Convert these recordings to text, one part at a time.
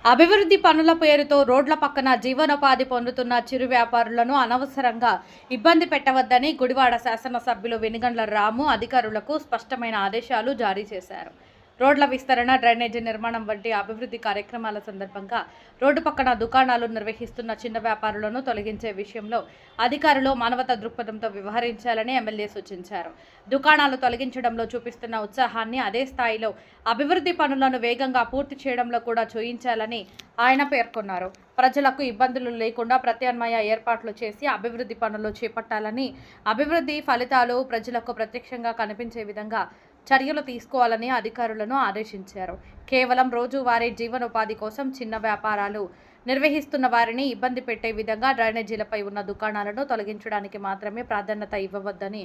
అభివృద్ధి పనుల పేరుతో రోడ్ల పక్కన జీవనోపాధి పొందుతున్న చిరు వ్యాపారులను అనవసరంగా ఇబ్బంది పెట్టవద్దని గుడివాడ శాసనసభ్యులు వెనుగండ్ల రాము అధికారులకు స్పష్టమైన ఆదేశాలు జారీ చేశారు. రోడ్ల విస్తరణ, డ్రైనేజీ నిర్మాణం వంటి అభివృద్ధి కార్యక్రమాల సందర్భంగా రోడ్డు పక్కన దుకాణాలు నిర్వహిస్తున్న చిన్న వ్యాపారులను తొలగించే విషయంలో అధికారులు మానవతా దృక్పథంతో వ్యవహరించాలని ఎమ్మెల్యే సూచించారు. దుకాణాలు తొలగించడంలో చూపిస్తున్న ఉత్సాహాన్ని అదే స్థాయిలో అభివృద్ధి పనులను వేగంగా పూర్తి చేయడంలో కూడా చూయించాలని ఆయన పేర్కొన్నారు. ప్రజలకు ఇబ్బందులు లేకుండా ప్రత్యామ్నాయ ఏర్పాట్లు చేసి అభివృద్ధి పనులు చేపట్టాలని, అభివృద్ధి ఫలితాలు ప్రజలకు ప్రత్యక్షంగా కనిపించే విధంగా చర్యలు తీసుకోవాలని అధికారులను ఆదేశించారు. కేవలం రోజువారీ జీవనోపాధి కోసం చిన్న వ్యాపారాలు నిర్వహిస్తున్న వారిని ఇబ్బంది పెట్టే విధంగా డ్రైనేజీలపై ఉన్న దుకాణాలను తొలగించడానికి మాత్రమే ప్రాధాన్యత ఇవ్వవద్దని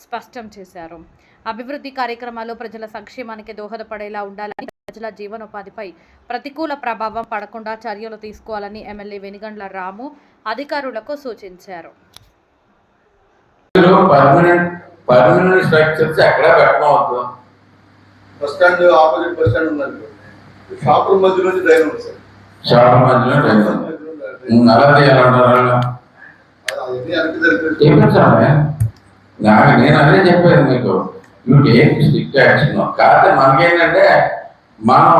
స్పష్టం చేశారు. అభివృద్ధి కార్యక్రమాలు ప్రజల సంక్షేమానికి దోహదపడేలా ఉండాలని, ప్రజల జీవనోపాధిపై ప్రతికూల ప్రభావం పడకుండా చర్యలు తీసుకోవాలని ఎమ్మెల్యే వెనుగండ్ల రాము అధికారులకు సూచించారు. పర్మనెంట్ స్ట్రక్చర్స్ ఎక్కడ పెట్టమవుతుంది. Bus stand opposite bus stand ఉందండి. షాపుల మధ్యలో డ్రైన్ ఉంది సార్. షాపుల మధ్యలో డ్రైన్ అలా చేయాలంటారా? నేను అదే చెప్పాను మీకు, యూ టేక్ స్ట్రిక్ట్ యాక్షన్. కాకపోతే మనకేంటంటే మనం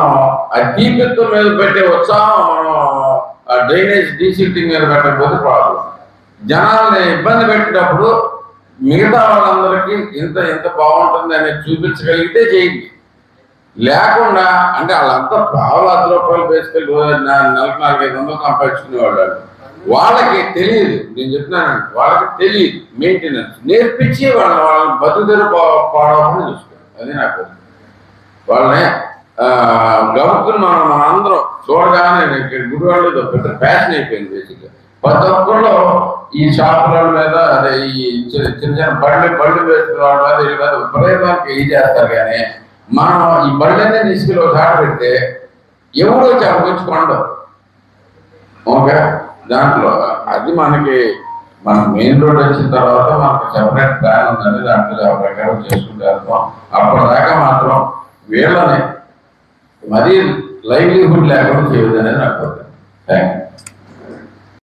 అతీపిత్వం మీద పెట్టే ఉత్సాహం మనం డ్రైనేజ్ డీసిల్టింగ్ మీద పెట్టకపోతే ప్రాబ్లం. జనాల్ని ఇబ్బంది పెట్టేటప్పుడు మిగతా వాళ్ళందరికీ ఇంత బాగుంటుంది అనేది చూపించగలిగితే చేయండి. లేకుండా అంటే వాళ్ళంతా ₹1,00,000 వేసుకెళ్ళి నెలకు 4,500 సంపాదించుకునేవాళ్ళు. వాళ్ళకి తెలియదు, నేను చెప్తున్నాను, వాళ్ళకి తెలియదు మెయింటెనెన్స్. నేర్పించి వాళ్ళని బతుకుదెరు పాడవని చూసుకోండి. అది నాకు వాళ్ళని గబుక్కుని మన అందరం చూడగానే గుడివాళ్ళు పెద్ద ఫ్యాషన్ అయిపోయింది. బేసిక్గా ప్రతి ఒక్కళ్ళు ఈ షాపుల మీద, అదే ఈ చిన్న చిన్న బళ్ళు వేసుకున్న వాళ్ళ మీద వీళ్ళ మీద విపరీతానికి ఇది చేస్తారు. కానీ మనం ఈ బళ్ళనే తీసుకెళ్ళి ఒకసారి పెడితే ఎవరో చెప్పకొచ్చుకోండు. ఓకే, దాంట్లో అది మనకి మన మెయిన్ రోడ్ వచ్చిన తర్వాత మనకు సెపరేట్ ప్లాన్ ఉందని దాంట్లో ఆ ప్రకారం చేసుకుంటూ వెళ్తాం. అప్పటిదాకా మాత్రం వీళ్ళని మరీ లైవ్లీహుడ్ లేకుండా చేయదు అనేది నాకు థ్యాంక్ యూ.